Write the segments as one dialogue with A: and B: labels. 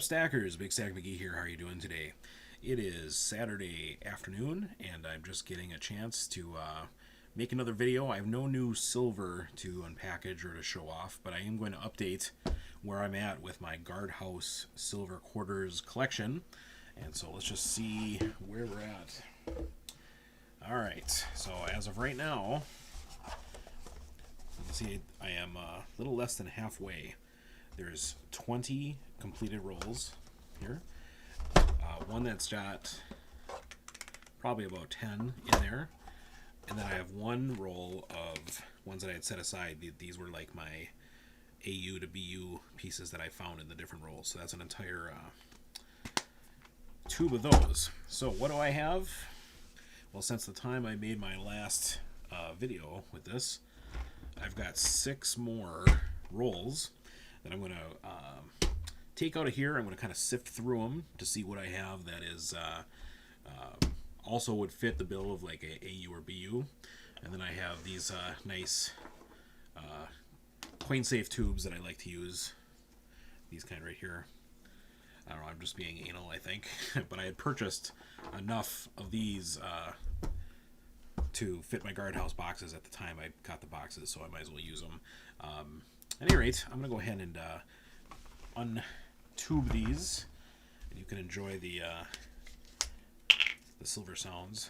A: up, stackers? BigstackMcgee here. How are you doing today? It is Saturday afternoon, and I'm just getting a chance to make another video. I have no new silver to unpackage or to show off, but I am going to update where I'm at with my guardhouse silver quarters collection. And so let's just see where we're at. Alright, so as of right now, you can see I am a little less than halfway. There's 20 completed rolls here. One that's got probably about 10 in there. And then I have one roll of ones that I had set aside. These were like my AU to BU pieces that I found in the different rolls. So that's an entire tube of those. So what do I have? Well, since the time I made my last video with this, I've got 6 more rolls that I'm going to take out of here. I'm going to kind of sift through them to see what I have that is also would fit the bill of like a AU or BU. And then I have these nice coin safe tubes that I like to use. These kind right here. I don't know, I'm just being anal, I think. But I had purchased enough of these to fit my guardhouse boxes at the time I got the boxes, so I might as well use them. At any rate, I'm going to go ahead and untube these, and you can enjoy the silver sounds.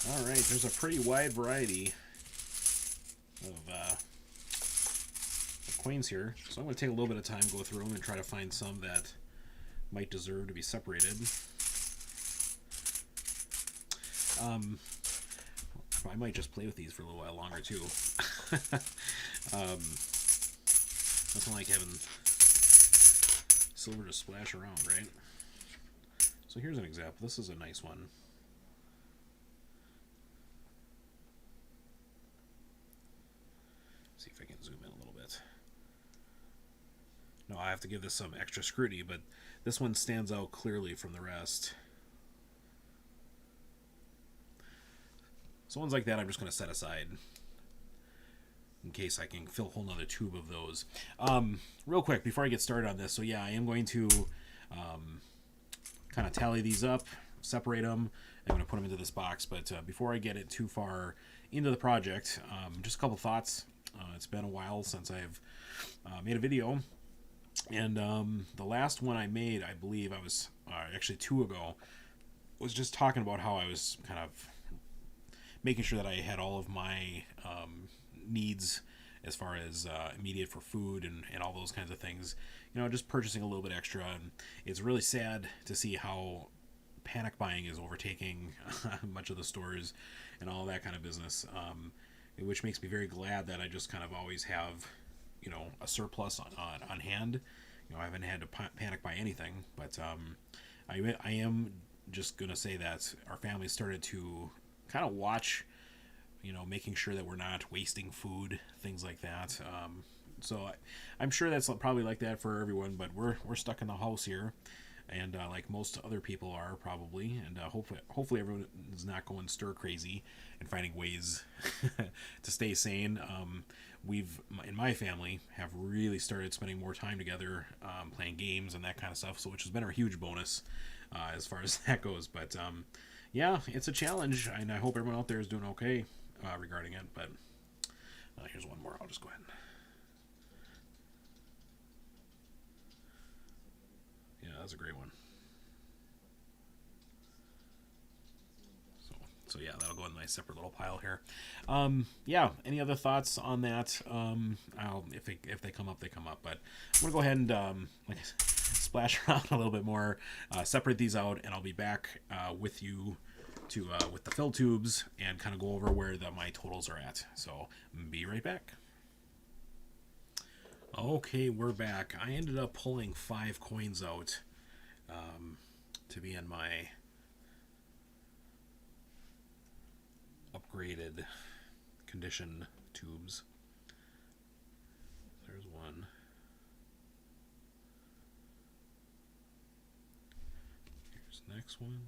A: Alright, there's a pretty wide variety of coins here, so I'm going to take a little bit of time, go through them, and try to find some that might deserve to be separated. I might just play with these for a little while longer too. Nothing like having silver to splash around, right? So here's an example. This is a nice one. See if I can zoom in a little bit. No, I have to give this some extra scrutiny, but this one stands out clearly from the rest. So ones like that I'm just going to set aside in case I can fill a whole nother tube of those. Real quick, before I get started on this, so yeah, I am going to kind of tally these up, separate them. I'm going to put them into this box, but before I get it too far into the project, just a couple thoughts. It's been a while since I've made a video, and the last one I made, I believe I was actually 2 ago, was just talking about how I was kind of making sure that I had all of my needs as far as immediate for food and all those kinds of things, you know, just purchasing a little bit extra. And it's really sad to see how panic buying is overtaking much of the stores and all that kind of business, which makes me very glad that I just kind of always have, you know, a surplus on hand. You know, I haven't had to panic buy anything, but I am just going to say that our family started to kind of watch, you know, making sure that we're not wasting food, things like that. So I'm sure that's probably like that for everyone, but we're stuck in the house here, and like most other people are probably, and hopefully everyone is not going stir crazy and finding ways to stay sane. We've, in my family, have really started spending more time together, playing games and that kind of stuff, so which has been a huge bonus as far as that goes. But yeah, it's a challenge, and I hope everyone out there is doing okay regarding it. But here's one more. I'll just go ahead. Yeah, that's a great one. So yeah, that'll go in my separate little pile here. Yeah, any other thoughts on that? If they come up, they come up. But I'm gonna go ahead and splash around a little bit more, separate these out, and I'll be back with you to with the fill tubes and kind of go over where my totals are at. So be right back. Okay, we're back. I ended up pulling 5 coins out to be in my upgraded condition tubes. There's one. Here's the next one.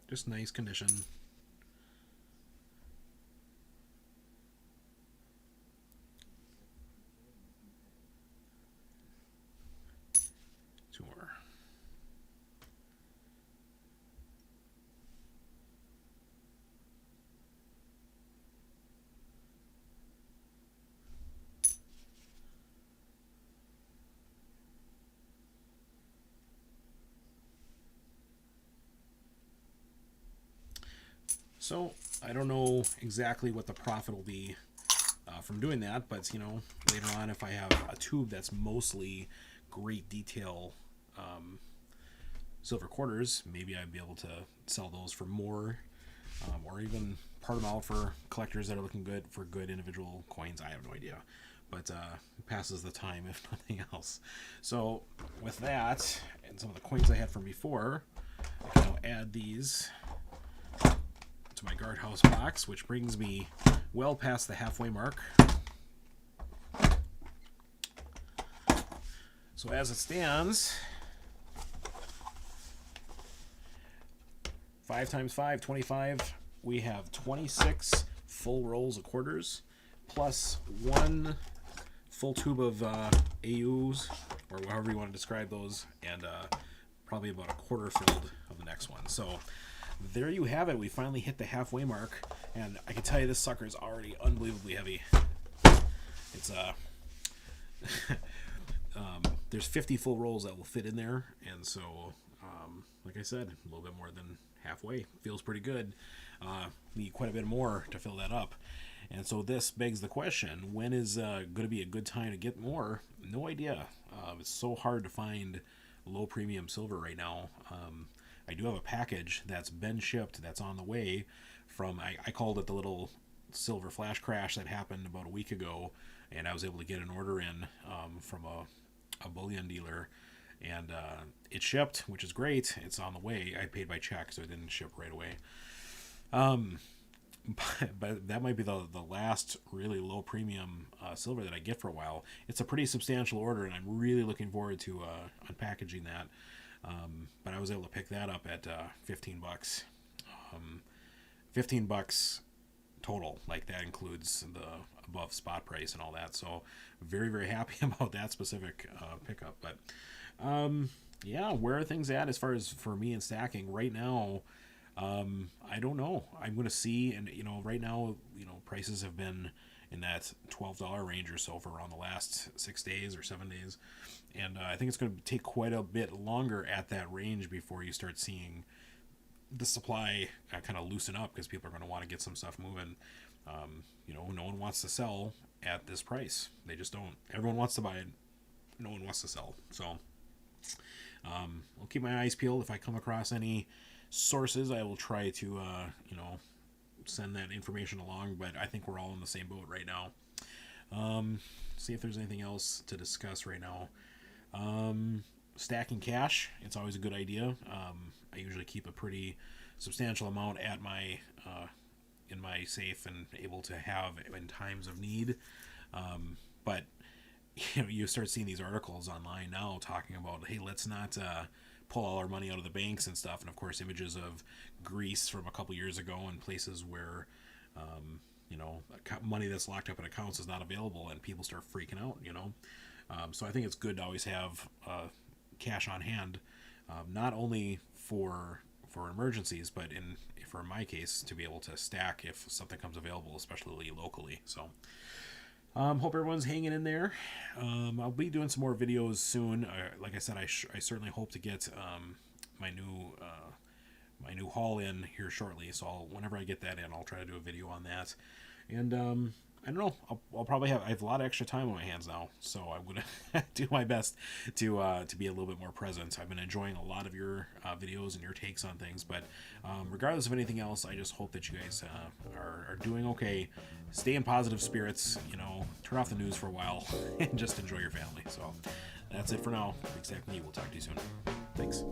A: Just nice condition. Two more. So I don't know exactly what the profit will be from doing that, but you know, later on, if I have a tube that's mostly great detail silver quarters, maybe I'd be able to sell those for more, or even part them out for collectors that are looking good for good individual coins. I have no idea, but it passes the time if nothing else. So with that and some of the coins I had from before, I can now add these to my guardhouse box, which brings me well past the halfway mark. So as it stands, 5 times 5, 25. We have 26 full rolls of quarters, plus 1 full tube of AUs, or however you want to describe those, and probably about a quarter filled of the next one. So there you have it. We finally hit the halfway mark, and I can tell you this sucker is already unbelievably heavy. It's there's 50 full rolls that will fit in there, and so like I said, a little bit more than halfway. Feels pretty good. Need quite a bit more to fill that up, and so this begs the question: when is going to be a good time to get more? No idea. It's so hard to find low premium silver right now. I do have a package that's been shipped, that's on the way from, I called it the little silver flash crash that happened about a week ago, and I was able to get an order in from a bullion dealer, and it shipped, which is great. It's on the way. I paid by check, so it didn't ship right away. But that might be the last really low premium silver that I get for a while. It's a pretty substantial order, and I'm really looking forward to unpackaging that. But I was able to pick that up at $15. $15 total. Like, that includes the above spot price and all that. So very, very happy about that specific pickup. But yeah, where are things at as far as for me and stacking right now? I don't know. I'm going to see, and you know, right now, you know, prices have been in that $12 range or so for around the last 6 days or 7 days, and I think it's going to take quite a bit longer at that range before you start seeing the supply kind of loosen up, because people are going to want to get some stuff moving. You know, no one wants to sell at this price. They just don't. Everyone wants to buy it. No one wants to sell. So I'll keep my eyes peeled. If I come across any sources, I will try to you know, send that information along, but I think we're all in the same boat right now. See if there's anything else to discuss right now. Stacking cash, it's always a good idea. I usually keep a pretty substantial amount at my in my safe and able to have in times of need. But you know, you start seeing these articles online now talking about, hey, let's not pull all our money out of the banks and stuff, and of course images of Greece from a couple years ago and places where you know, money that's locked up in accounts is not available, and people start freaking out, you know. So I think it's good to always have cash on hand, not only for emergencies, but for my case, to be able to stack if something comes available, especially locally. So hope everyone's hanging in there. I'll be doing some more videos soon. Like I said, I certainly hope to get my new haul in here shortly. So whenever I get that in, I'll try to do a video on that. And I don't know. I'll probably I have a lot of extra time on my hands now, so I'm gonna do my best to be a little bit more present. I've been enjoying a lot of your videos and your takes on things, but regardless of anything else, I just hope that you guys are doing okay. Stay in positive spirits. Turn off the news for a while and just enjoy your family. So that's it for now. BigstackMcgee. We'll talk to you soon. Thanks.